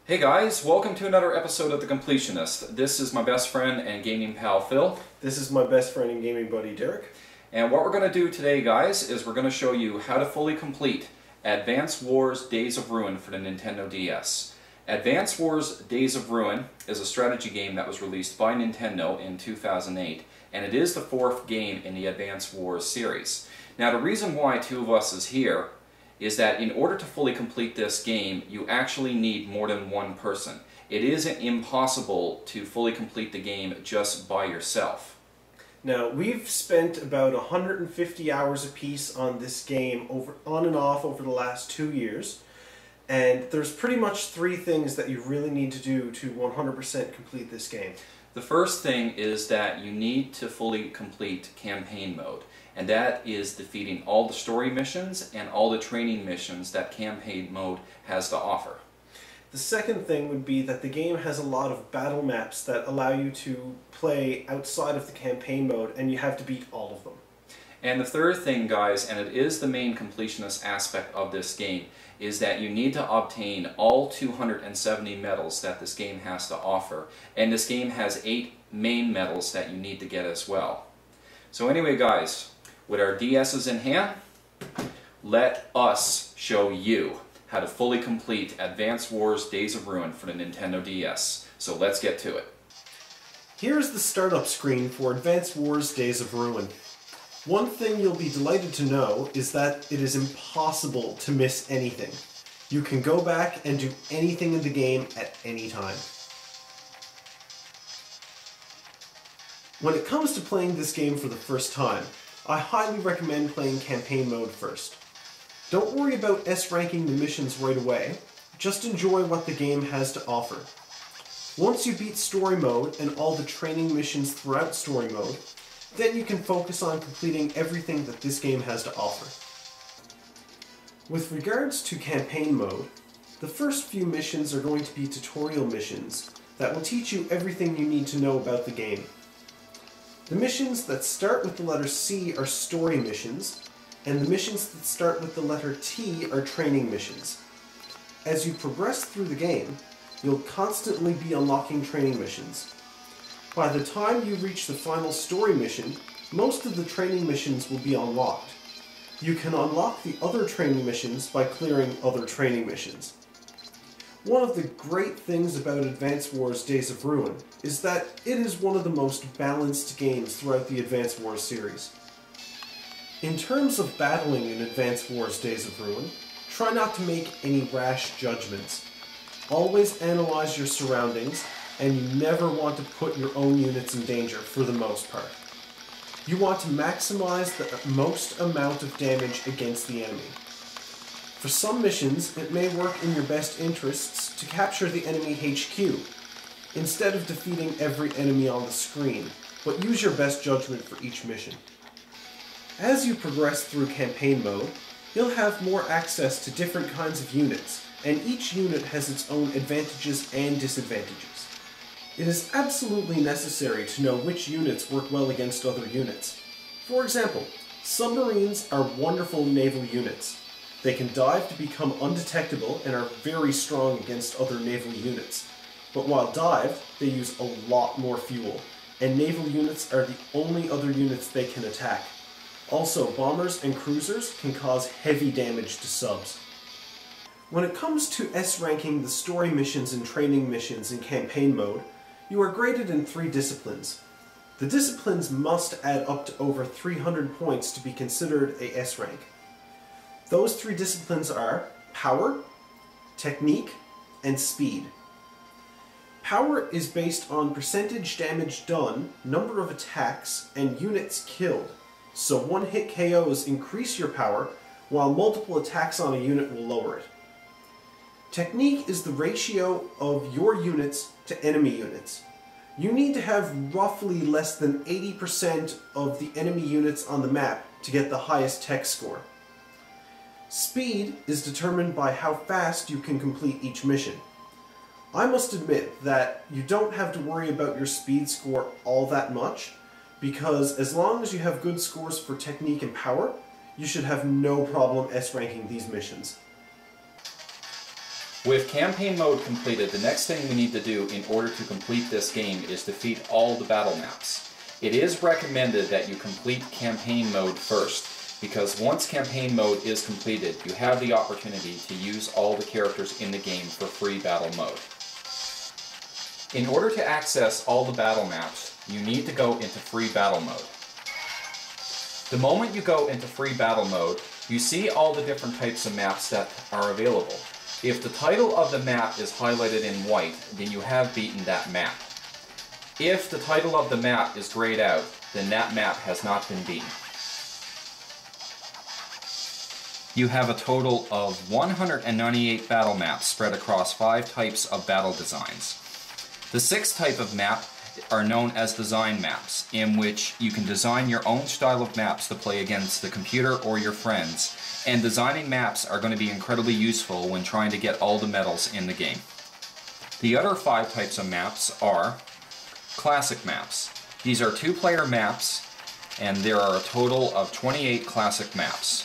Hey guys, welcome to another episode of The Completionist. This is my best friend and gaming pal Phil. This is my best friend and gaming buddy Derek. And what we're going to do today, guys, is we're going to show you how to fully complete Advance Wars Days of Ruin for the Nintendo DS. Advance Wars Days of Ruin is a strategy game that was released by Nintendo in 2008, and it is the fourth game in the Advance Wars series. Now the reason why two of us is here is that in order to fully complete this game, you actually need more than one person. It isn't impossible to fully complete the game just by yourself. Now, we've spent about 150 hours apiece on this game on and off over the last 2 years, and there's pretty much three things that you really need to do to 100% complete this game. The first thing is that you need to fully complete campaign mode, and that is defeating all the story missions and all the training missions that campaign mode has to offer. The second thing would be that the game has a lot of battle maps that allow you to play outside of the campaign mode, and you have to beat all of them. And the third thing, guys, and it is the main completionist aspect of this game, is that you need to obtain all 270 medals that this game has to offer. And this game has 8 main medals that you need to get as well. So anyway, guys, with our DSs in hand, let us show you how to fully complete Advance Wars Days of Ruin for the Nintendo DS. So let's get to it. Here's the startup screen for Advance Wars Days of Ruin. One thing you'll be delighted to know is that it is impossible to miss anything. You can go back and do anything in the game at any time. When it comes to playing this game for the first time, I highly recommend playing campaign mode first. Don't worry about S-ranking the missions right away, just enjoy what the game has to offer. Once you beat story mode and all the training missions throughout story mode, then you can focus on completing everything that this game has to offer. With regards to campaign mode, the first few missions are going to be tutorial missions that will teach you everything you need to know about the game. The missions that start with the letter C are story missions, and the missions that start with the letter T are training missions. As you progress through the game, you'll constantly be unlocking training missions. By the time you reach the final story mission, most of the training missions will be unlocked. You can unlock the other training missions by clearing other training missions. One of the great things about Advance Wars Days of Ruin is that it is one of the most balanced games throughout the Advance Wars series. In terms of battling in Advance Wars Days of Ruin, try not to make any rash judgments. Always analyze your surroundings, and you never want to put your own units in danger for the most part. You want to maximize the most amount of damage against the enemy. For some missions, it may work in your best interests to capture the enemy HQ, instead of defeating every enemy on the screen, but use your best judgment for each mission. As you progress through campaign mode, you'll have more access to different kinds of units, and each unit has its own advantages and disadvantages. It is absolutely necessary to know which units work well against other units. For example, submarines are wonderful naval units. They can dive to become undetectable and are very strong against other naval units. But while dived, they use a lot more fuel, and naval units are the only other units they can attack. Also, bombers and cruisers can cause heavy damage to subs. When it comes to S-ranking the story missions and training missions in campaign mode, you are graded in 3 disciplines. The disciplines must add up to over 300 points to be considered a S-rank. Those 3 disciplines are Power, Technique, and Speed. Power is based on percentage damage done, number of attacks, and units killed. So one-hit KOs increase your power, while multiple attacks on a unit will lower it. Technique is the ratio of your units to enemy units. You need to have roughly less than 80% of the enemy units on the map to get the highest tech score. Speed is determined by how fast you can complete each mission. I must admit that you don't have to worry about your speed score all that much, because as long as you have good scores for technique and power, you should have no problem S-ranking these missions. With campaign mode completed, the next thing we need to do in order to complete this game is defeat all the battle maps. It is recommended that you complete campaign mode first, because once campaign mode is completed, you have the opportunity to use all the characters in the game for free battle mode. In order to access all the battle maps, you need to go into free battle mode. The moment you go into free battle mode, you see all the different types of maps that are available. If the title of the map is highlighted in white, then you have beaten that map. If the title of the map is grayed out, then that map has not been beaten. You have a total of 198 battle maps spread across 5 types of battle designs. The 6th type of map are known as design maps, in which you can design your own style of maps to play against the computer or your friends, and designing maps are going to be incredibly useful when trying to get all the medals in the game. The other 5 types of maps are classic maps. These are 2-player maps, and there are a total of 28 classic maps.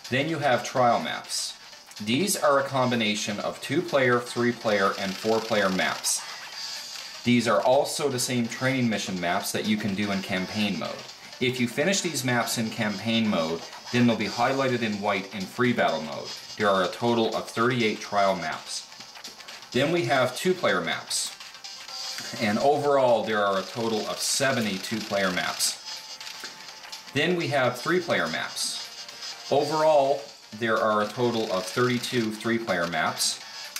Then you have trial maps. These are a combination of 2-player, 3-player, and 4-player maps. These are also the same training mission maps that you can do in campaign mode. If you finish these maps in campaign mode, then they'll be highlighted in white in free battle mode. There are a total of 38 trial maps. Then we have 2-player maps. And overall there are a total of 70 2-player maps. Then we have 3-player maps. Overall there are a total of 32 3-player maps.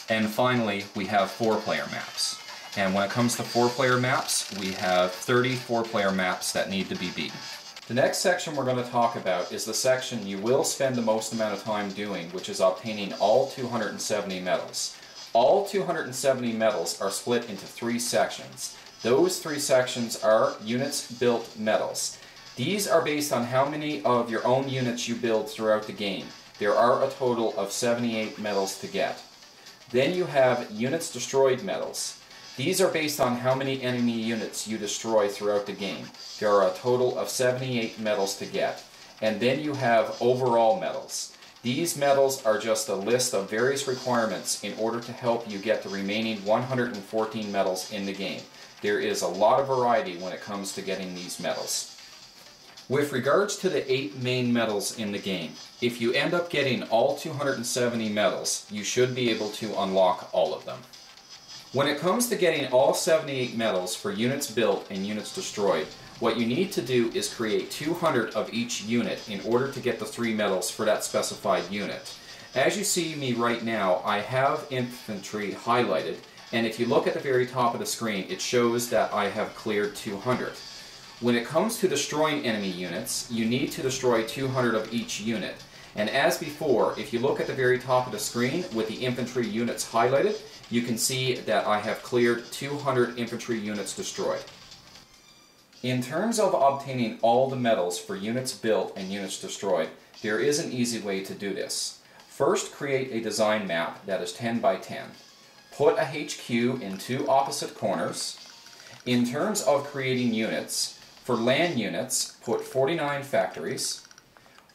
And finally we have 4-player maps. And when it comes to 4-player maps, we have 30 4-player maps that need to be beaten. The next section we're going to talk about is the section you will spend the most amount of time doing, which is obtaining all 270 medals. All 270 medals are split into 3 sections. Those 3 sections are units built medals. These are based on how many of your own units you build throughout the game. There are a total of 78 medals to get. Then you have units destroyed medals. These are based on how many enemy units you destroy throughout the game. There are a total of 78 medals to get. And then you have overall medals. These medals are just a list of various requirements in order to help you get the remaining 114 medals in the game. There is a lot of variety when it comes to getting these medals. With regards to the 8 main medals in the game, if you end up getting all 270 medals, you should be able to unlock all of them. When it comes to getting all 78 medals for units built and units destroyed, what you need to do is create 200 of each unit in order to get the 3 medals for that specified unit. As you see me right now, I have infantry highlighted, and if you look at the very top of the screen, it shows that I have cleared 200. When it comes to destroying enemy units, you need to destroy 200 of each unit. And as before, if you look at the very top of the screen with the infantry units highlighted, you can see that I have cleared 200 infantry units destroyed. In terms of obtaining all the medals for units built and units destroyed, there is an easy way to do this. First, create a design map that is 10 by 10. Put a HQ in 2 opposite corners. In terms of creating units, for land units, put 49 factories.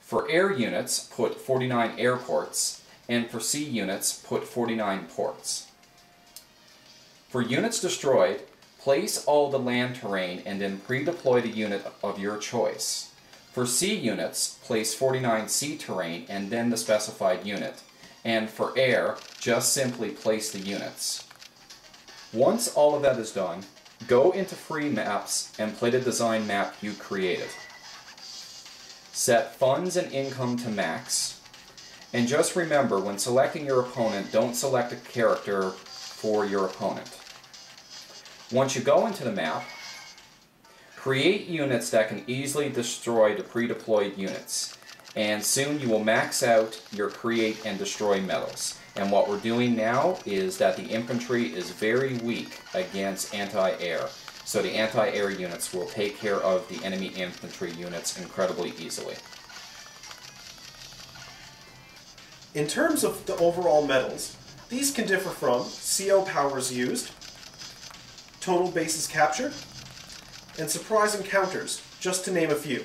For air units, put 49 airports. And for sea units, put 49 ports. For units destroyed, place all the land terrain and then pre-deploy the unit of your choice. For sea units, place 49 sea terrain and then the specified unit. And for air, just simply place the units. Once all of that is done, go into free maps and play the design map you created. Set funds and income to max. And just remember, when selecting your opponent, don't select a character for your opponent. Once you go into the map, create units that can easily destroy the pre-deployed units, and soon you will max out your create and destroy medals. And what we're doing now is that the infantry is very weak against anti-air, so the anti-air units will take care of the enemy infantry units incredibly easily. In terms of the overall medals, these can differ from CO powers used, total bases captured, and surprise encounters, just to name a few.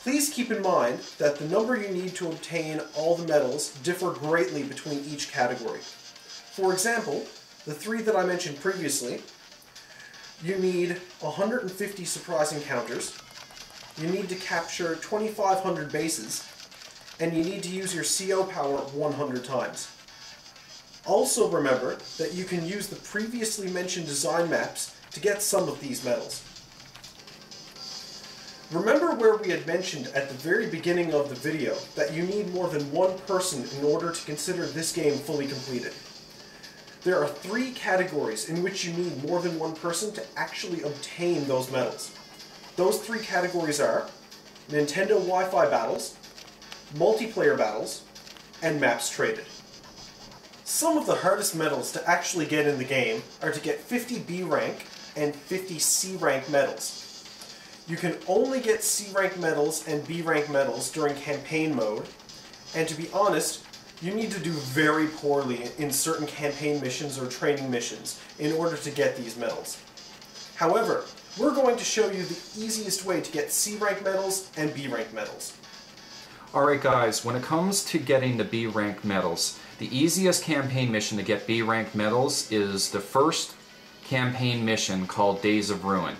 Please keep in mind that the number you need to obtain all the medals differ greatly between each category. For example, the 3 that I mentioned previously, you need 150 surprise encounters, you need to capture 2,500 bases, and you need to use your CO power 100 times. Also remember that you can use the previously mentioned design maps to get some of these medals. Remember where we had mentioned at the very beginning of the video that you need more than one person in order to consider this game fully completed. There are 3 categories in which you need more than one person to actually obtain those medals. Those 3 categories are Nintendo Wi-Fi battles, multiplayer battles, and maps traded. Some of the hardest medals to actually get in the game are to get 50 B rank and 50 C rank medals. You can only get C rank medals and B rank medals during campaign mode, and to be honest, you need to do very poorly in certain campaign missions or training missions in order to get these medals. However, we're going to show you the easiest way to get C rank medals and B rank medals. Alright guys, when it comes to getting the B rank medals, the easiest campaign mission to get B rank medals is the first campaign mission called Days of Ruin.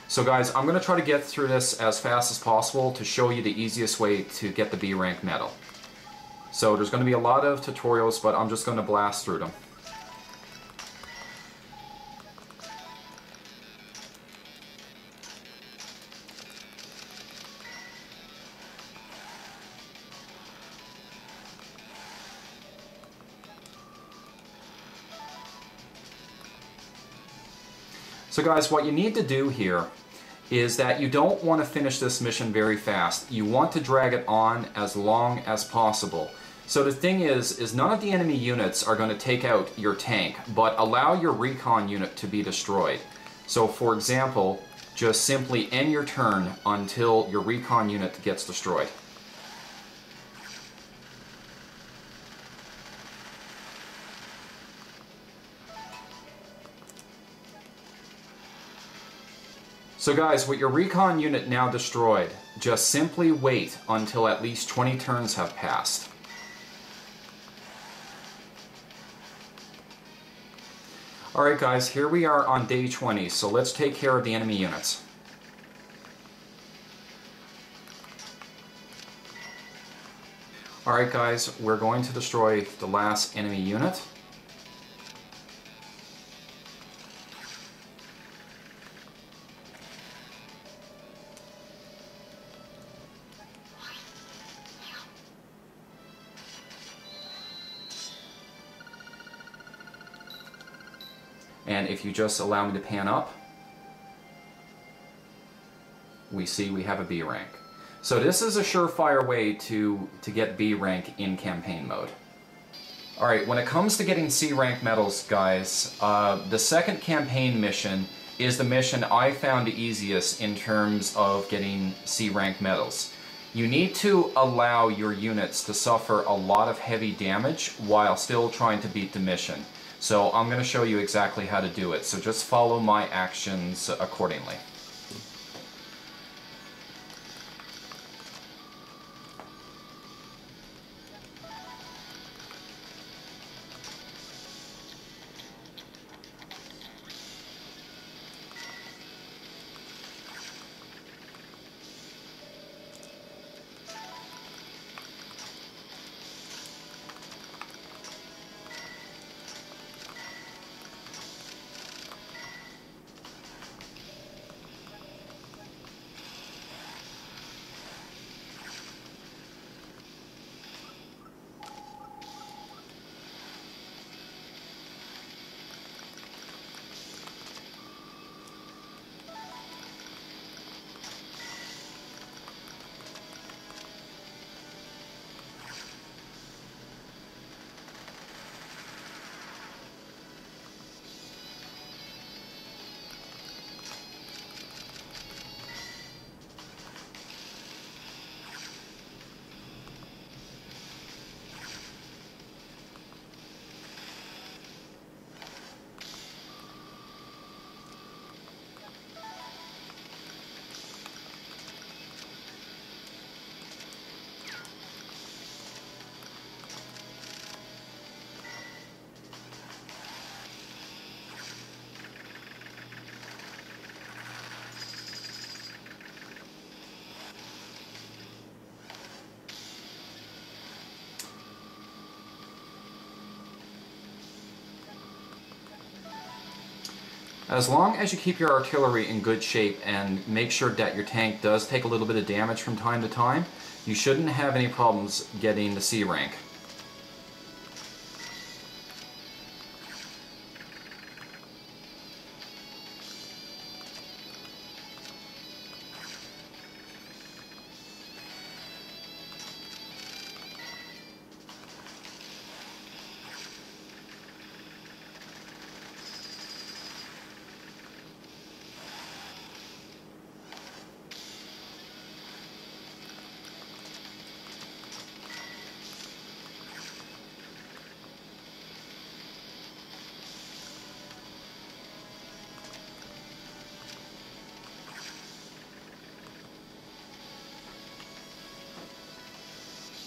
So guys, I'm going to try to get through this as fast as possible to show you the easiest way to get the B rank medal. So there's going to be a lot of tutorials, but I'm just going to blast through them. So guys, what you need to do here is that you don't want to finish this mission very fast. You want to drag it on as long as possible. So the thing is none of the enemy units are going to take out your tank, but allow your recon unit to be destroyed. So for example, just simply end your turn until your recon unit gets destroyed. So guys, with your recon unit now destroyed, just simply wait until at least 20 turns have passed. Alright guys, here we are on day 20, so let's take care of the enemy units. Alright guys, we're going to destroy the last enemy unit. And if you just allow me to pan up, we see we have a B rank. So this is a surefire way to get B rank in campaign mode. Alright, when it comes to getting C rank medals, guys, the second campaign mission is the mission I found the easiest in terms of getting C rank medals. You need to allow your units to suffer a lot of heavy damage while still trying to beat the mission. So I'm going to show you exactly how to do it, so just follow my actions accordingly. As long as you keep your artillery in good shape and make sure that your tank does take a little bit of damage from time to time, you shouldn't have any problems getting the C rank.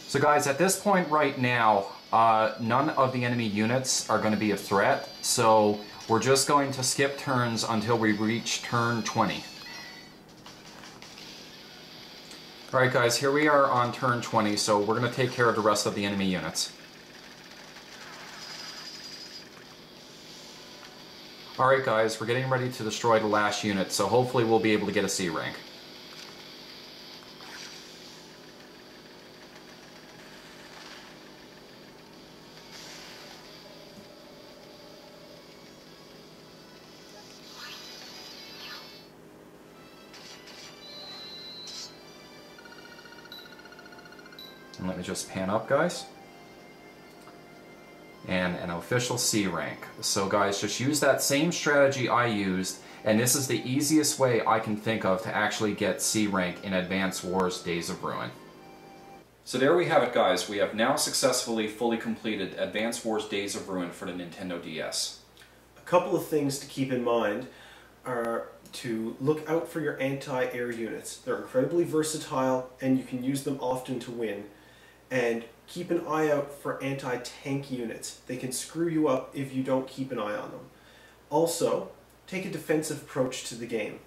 So guys, at this point right now, none of the enemy units are going to be a threat, so we're just going to skip turns until we reach turn 20. Alright guys, here we are on turn 20, so we're going to take care of the rest of the enemy units. Alright guys, we're getting ready to destroy the last unit, so hopefully we'll be able to get a C rank. And let me just pan up, guys. And an official C rank. So guys, just use that same strategy I used, and this is the easiest way I can think of to actually get C rank in Advance Wars Days of Ruin. So there we have it, guys. We have now successfully fully completed Advance Wars Days of Ruin for the Nintendo DS. A couple of things to keep in mind are to look out for your anti-air units. They're incredibly versatile and you can use them often to win. And keep an eye out for anti-tank units. They can screw you up if you don't keep an eye on them. Also, take a defensive approach to the game.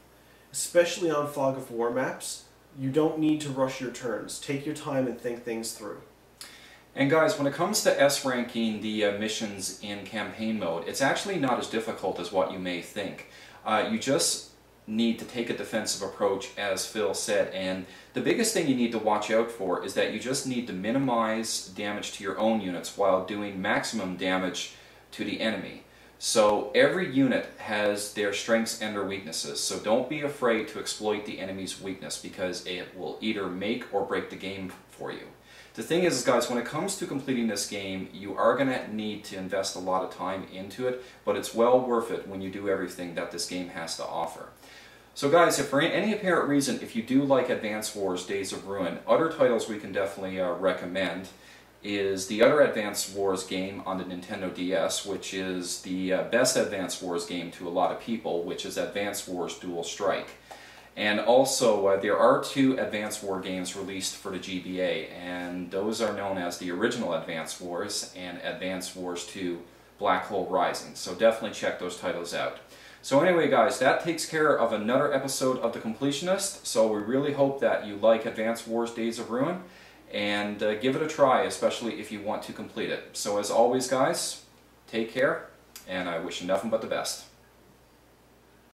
Especially on Fog of War maps, you don't need to rush your turns. Take your time and think things through. And guys, when it comes to S-ranking the missions in campaign mode, it's actually not as difficult as what you may think. You just need to take a defensive approach, as Phil said, and the biggest thing you need to watch out for is that you just need to minimize damage to your own units while doing maximum damage to the enemy. So every unit has their strengths and their weaknesses, so don't be afraid to exploit the enemy's weakness because it will either make or break the game for you. The thing is, guys, when it comes to completing this game, you are going to need to invest a lot of time into it, but it's well worth it when you do everything that this game has to offer. So guys, if for any apparent reason, if you do like Advance Wars Days of Ruin, other titles we can definitely recommend is the other Advance Wars game on the Nintendo DS, which is the best Advance Wars game to a lot of people, which is Advance Wars Dual Strike. And also, there are two Advance War games released for the GBA, and those are known as the original Advance Wars and Advance Wars 2 Black Hole Rising. So definitely check those titles out. So anyway, guys, that takes care of another episode of The Completionist. So we really hope that you like Advance Wars Days of Ruin, and give it a try, especially if you want to complete it. So as always, guys, take care, and I wish you nothing but the best.